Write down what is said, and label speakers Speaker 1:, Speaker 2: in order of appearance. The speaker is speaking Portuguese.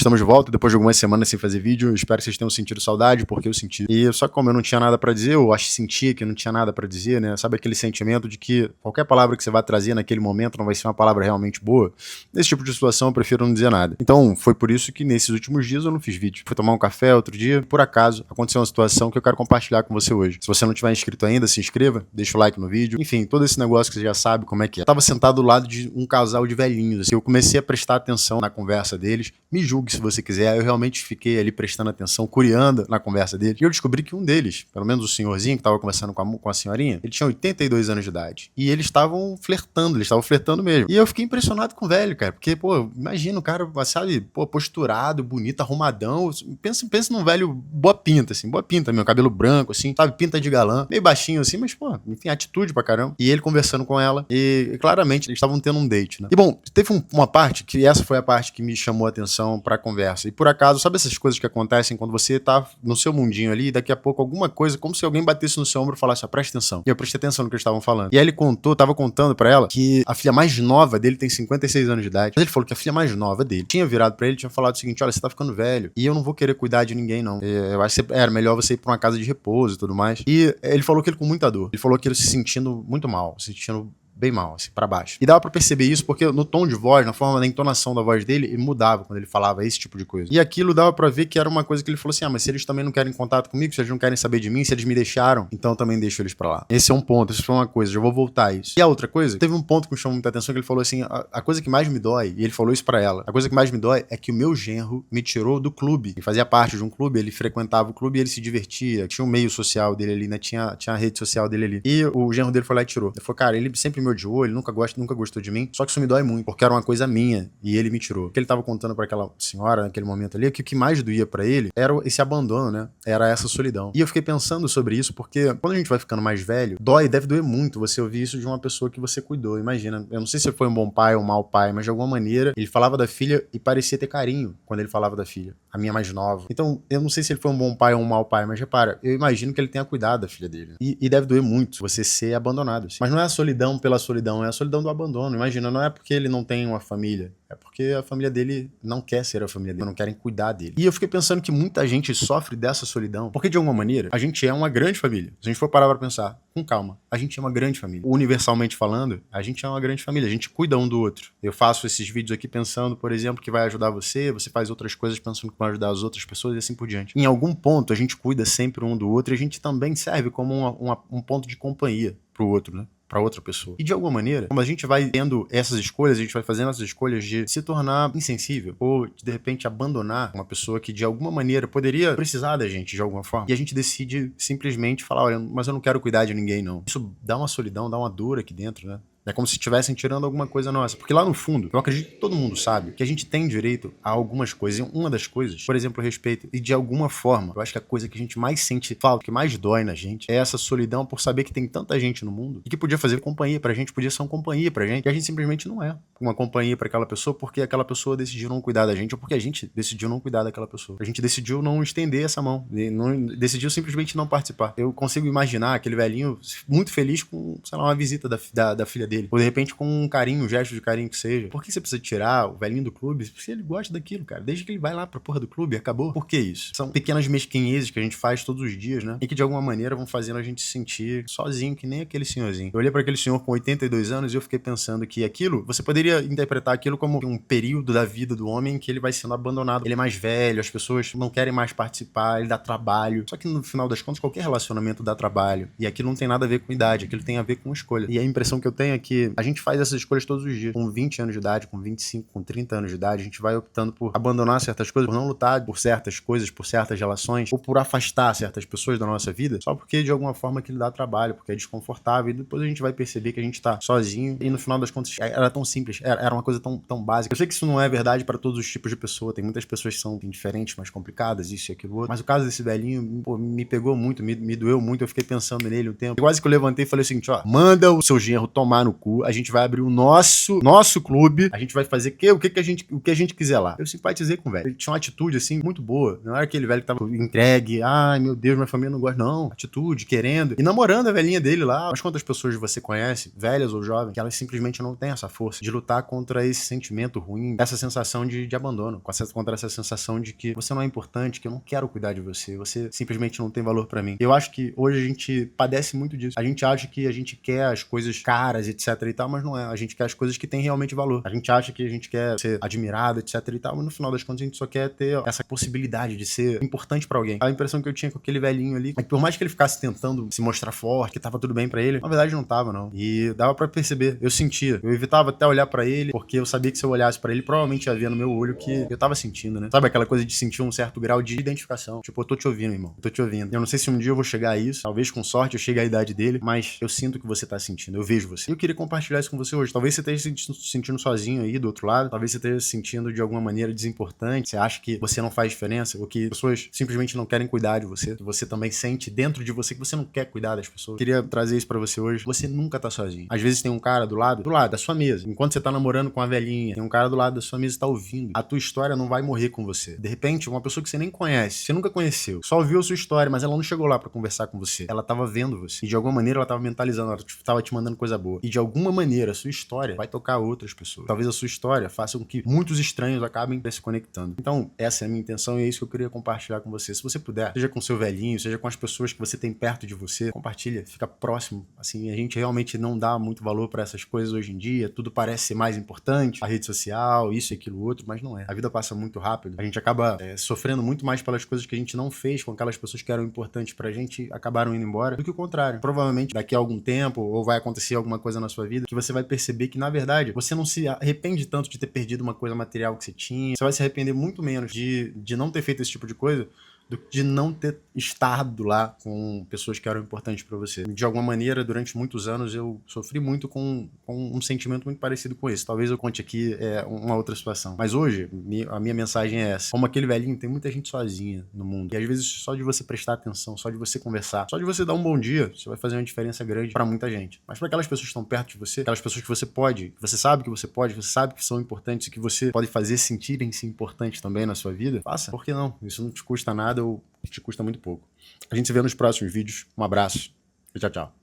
Speaker 1: Estamos de volta depois de algumas semanas sem fazer vídeo. Eu espero que vocês tenham sentido saudade, porque eu senti. E só que como eu não tinha nada pra dizer, eu acho que sentia que não tinha nada pra dizer, né? Sabe aquele sentimento de que qualquer palavra que você vai trazer naquele momento não vai ser uma palavra realmente boa? Nesse tipo de situação eu prefiro não dizer nada. Então foi por isso que nesses últimos dias eu não fiz vídeo. Fui tomar um café outro dia, por acaso aconteceu uma situação que eu quero compartilhar com você hoje. Se você não tiver inscrito ainda, se inscreva, deixa o like no vídeo. Enfim, todo esse negócio que você já sabe como é que é. Eu tava sentado do lado de um casal de velhinhos, assim. Eu comecei a prestar atenção na conversa deles. Me julgue se você quiser, eu realmente fiquei ali prestando atenção, curiando na conversa deles. E eu descobri que um deles, pelo menos o senhorzinho que tava conversando com a senhorinha, ele tinha 82 anos de idade. E eles estavam flertando mesmo. E eu fiquei impressionado com o velho, cara, porque, pô, imagina o cara, sabe, pô, posturado, bonito, arrumadão. Pensa num velho boa pinta, assim, boa pinta mesmo, cabelo branco, assim, sabe, pinta de galã, meio baixinho assim, mas, pô, enfim, atitude pra caramba. E ele conversando com ela, e claramente eles estavam tendo um date, né? E bom, teve uma parte que essa foi a parte que me chamou a atenção pra conversa. E por acaso, sabe essas coisas que acontecem quando você tá no seu mundinho ali, e daqui a pouco alguma coisa, como se alguém batesse no seu ombro e falasse, ó, presta atenção. E eu prestei atenção no que eles estavam falando. E aí ele tava contando pra ela que a filha mais nova dele tem 56 anos de idade. Mas ele falou que a filha mais nova dele tinha virado pra ele e tinha falado o seguinte, olha, você tá ficando velho, e eu não vou querer cuidar de ninguém, não. Eu acho que era melhor você ir pra uma casa de repouso e tudo mais. E ele falou que ele com muita dor. Ele falou que ele se sentindo muito mal, se sentindo bem mal, assim, pra baixo. E dava pra perceber isso porque no tom de voz, na forma da entonação da voz dele, ele mudava quando ele falava esse tipo de coisa. E aquilo dava pra ver que era uma coisa que ele falou assim, mas se eles também não querem contato comigo, se eles não querem saber de mim, se eles me deixaram, então eu também deixo eles pra lá. Esse é um ponto, isso foi uma coisa, já vou voltar a isso. E a outra coisa, teve um ponto que me chamou muita atenção, que ele falou assim, a coisa que mais me dói, e ele falou isso pra ela, a coisa que mais me dói é que o meu genro me tirou do clube. Ele fazia parte de um clube, ele frequentava o clube e ele se divertia, tinha um meio social dele ali, né, tinha a rede social dele ali. E o genro dele foi lá e tirou. Ele falou, cara, ele sempre me odiou, ele nunca gostou de mim, só que isso me dói muito, porque era uma coisa minha, e ele me tirou. O que ele tava contando pra aquela senhora, naquele momento ali, é que o que mais doía pra ele era esse abandono, né? Era essa solidão. E eu fiquei pensando sobre isso, porque quando a gente vai ficando mais velho, deve doer muito você ouvir isso de uma pessoa que você cuidou. Imagina, eu não sei se ele foi um bom pai ou um mau pai, mas de alguma maneira, ele falava da filha e parecia ter carinho quando ele falava da filha, a minha mais nova. Então, eu não sei se ele foi um bom pai ou um mau pai, mas repara, eu imagino que ele tenha cuidado da filha dele. E deve doer muito você ser abandonado. Assim. Mas não é a solidão pela solidão, é a solidão do abandono. Imagina, não é porque ele não tem uma família, é porque a família dele não quer ser a família dele, não querem cuidar dele. E eu fiquei pensando que muita gente sofre dessa solidão, porque de alguma maneira a gente é uma grande família. Se a gente for parar pra pensar, com calma, a gente é uma grande família. Universalmente falando, a gente é uma grande família, a gente cuida um do outro. Eu faço esses vídeos aqui pensando, por exemplo, que vai ajudar você faz outras coisas pensando que vai ajudar as outras pessoas e assim por diante. Em algum ponto a gente cuida sempre um do outro e a gente também serve como um ponto de companhia pro outro, né? Pra outra pessoa. E de alguma maneira, como a gente vai tendo essas escolhas, a gente vai fazendo essas escolhas de se tornar insensível ou de repente abandonar uma pessoa que de alguma maneira poderia precisar da gente de alguma forma. E a gente decide simplesmente falar, olha, mas eu não quero cuidar de ninguém não. Isso dá uma solidão, dá uma dor aqui dentro, né? É como se estivessem tirando alguma coisa nossa. Porque lá no fundo, eu acredito que todo mundo sabe que a gente tem direito a algumas coisas. E uma das coisas, por exemplo, o respeito. E de alguma forma, eu acho que a coisa que a gente mais sente falta, que mais dói na gente, é essa solidão por saber que tem tanta gente no mundo e que podia fazer companhia pra gente, podia ser uma companhia pra gente. E a gente simplesmente não é uma companhia pra aquela pessoa porque aquela pessoa decidiu não cuidar da gente ou porque a gente decidiu não cuidar daquela pessoa. A gente decidiu não estender essa mão. Decidiu simplesmente não participar. Eu consigo imaginar aquele velhinho muito feliz com, sei lá, uma visita da filha dele. Ou de repente com um carinho, um gesto de carinho que seja. Por que você precisa tirar o velhinho do clube? Se ele gosta daquilo, cara. Desde que ele vai lá pra porra do clube, acabou. Por que isso? São pequenas mesquinhezes que a gente faz todos os dias, né? E que de alguma maneira vão fazendo a gente se sentir sozinho, que nem aquele senhorzinho. Eu olhei pra aquele senhor com 82 anos e eu fiquei pensando que aquilo, você poderia interpretar aquilo como um período da vida do homem que ele vai sendo abandonado. Ele é mais velho, as pessoas não querem mais participar, ele dá trabalho. Só que no final das contas, qualquer relacionamento dá trabalho. E aquilo não tem nada a ver com idade, aquilo tem a ver com escolha. E a impressão que eu tenho é que a gente faz essas escolhas todos os dias. Com 20 anos de idade, com 25, com 30 anos de idade, a gente vai optando por abandonar certas coisas, por não lutar por certas coisas, por certas relações, ou por afastar certas pessoas da nossa vida, só porque de alguma forma aquilo dá trabalho, porque é desconfortável, e depois a gente vai perceber que a gente tá sozinho, e no final das contas era tão simples, era uma coisa tão básica. Eu sei que isso não é verdade para todos os tipos de pessoa, tem muitas pessoas que são diferentes, mais complicadas, isso e aquilo outro, mas o caso desse velhinho, pô, me pegou muito, me doeu muito, eu fiquei pensando nele um tempo, e quase que eu levantei e falei o seguinte, ó, manda o seu genro tomar no no cu, a gente vai abrir o nosso clube, a gente vai fazer o que a gente quiser lá. Eu simpatizei com o velho. Ele tinha uma atitude, assim, muito boa. Não era aquele velho que tava entregue, ai meu Deus, minha família não gosta. Não, atitude, querendo. E namorando a velhinha dele lá. Mas quantas pessoas você conhece, velhas ou jovens, que elas simplesmente não têm essa força de lutar contra esse sentimento ruim, essa sensação de abandono, contra essa sensação de que você não é importante, que eu não quero cuidar de você, você simplesmente não tem valor pra mim. Eu acho que hoje a gente padece muito disso. A gente acha que a gente quer as coisas caras, etc e tal, mas não é. A gente quer as coisas que têm realmente valor. A gente acha que a gente quer ser admirado, etc e tal, mas no final das contas a gente só quer ter essa possibilidade de ser importante pra alguém. A impressão que eu tinha com aquele velhinho ali é que por mais que ele ficasse tentando se mostrar forte, que tava tudo bem pra ele, na verdade não tava, não. E dava pra perceber. Eu sentia. Eu evitava até olhar pra ele, porque eu sabia que se eu olhasse pra ele, provavelmente ia ver no meu olho que eu tava sentindo, né? Sabe aquela coisa de sentir um certo grau de identificação? Tipo, eu tô te ouvindo, irmão. Eu tô te ouvindo. Eu não sei se um dia eu vou chegar a isso. Talvez com sorte eu chegue à idade dele, mas eu sinto o que você tá sentindo. Eu vejo você. E eu queria compartilhar isso com você hoje. Talvez você esteja se sentindo sozinho aí do outro lado. Talvez você esteja se sentindo de alguma maneira desimportante. Você acha que você não faz diferença, ou que pessoas simplesmente não querem cuidar de você. Que você também sente dentro de você que você não quer cuidar das pessoas. Eu queria trazer isso pra você hoje. Você nunca tá sozinho. Às vezes tem um cara do lado da sua mesa. Enquanto você tá namorando com a velhinha, tem um cara do lado da sua mesa e tá ouvindo. A tua história não vai morrer com você. De repente, uma pessoa que você nem conhece, você nunca conheceu, só ouviu a sua história, mas ela não chegou lá pra conversar com você. Ela tava vendo você. E de alguma maneira ela tava mentalizando, ela tava te mandando coisa boa. E de alguma maneira a sua história vai tocar outras pessoas. Talvez a sua história faça com que muitos estranhos acabem se conectando. Então, essa é a minha intenção e é isso que eu queria compartilhar com você. Se você puder, seja com seu velhinho, seja com as pessoas que você tem perto de você, compartilha, fica próximo. Assim, a gente realmente não dá muito valor pra essas coisas hoje em dia. Tudo parece ser mais importante, a rede social, isso e aquilo outro, mas não é. A vida passa muito rápido. A gente acaba sofrendo muito mais pelas coisas que a gente não fez com aquelas pessoas que eram importantes pra gente, acabaram indo embora, do que o contrário. Provavelmente daqui a algum tempo, ou vai acontecer alguma coisa na sua vida, que você vai perceber que, na verdade, você não se arrepende tanto de ter perdido uma coisa material que você tinha. Você vai se arrepender muito menos de não ter feito esse tipo de coisa do que de não ter estado lá com pessoas que eram importantes pra você. De alguma maneira, durante muitos anos, eu sofri muito com um sentimento muito parecido com esse. Talvez eu conte aqui uma outra situação. Mas hoje, a minha mensagem é essa. Como aquele velhinho, tem muita gente sozinha no mundo. E às vezes, só de você prestar atenção, só de você conversar, só de você dar um bom dia, você vai fazer uma diferença grande pra muita gente. Mas pra aquelas pessoas que estão perto de você, aquelas pessoas que você pode, que você sabe que você pode, você sabe que são importantes e que você pode fazer sentirem-se importantes também na sua vida, faça. Por que não? Isso não te custa nada ou te custa muito pouco. A gente se vê nos próximos vídeos. Um abraço e tchau, tchau.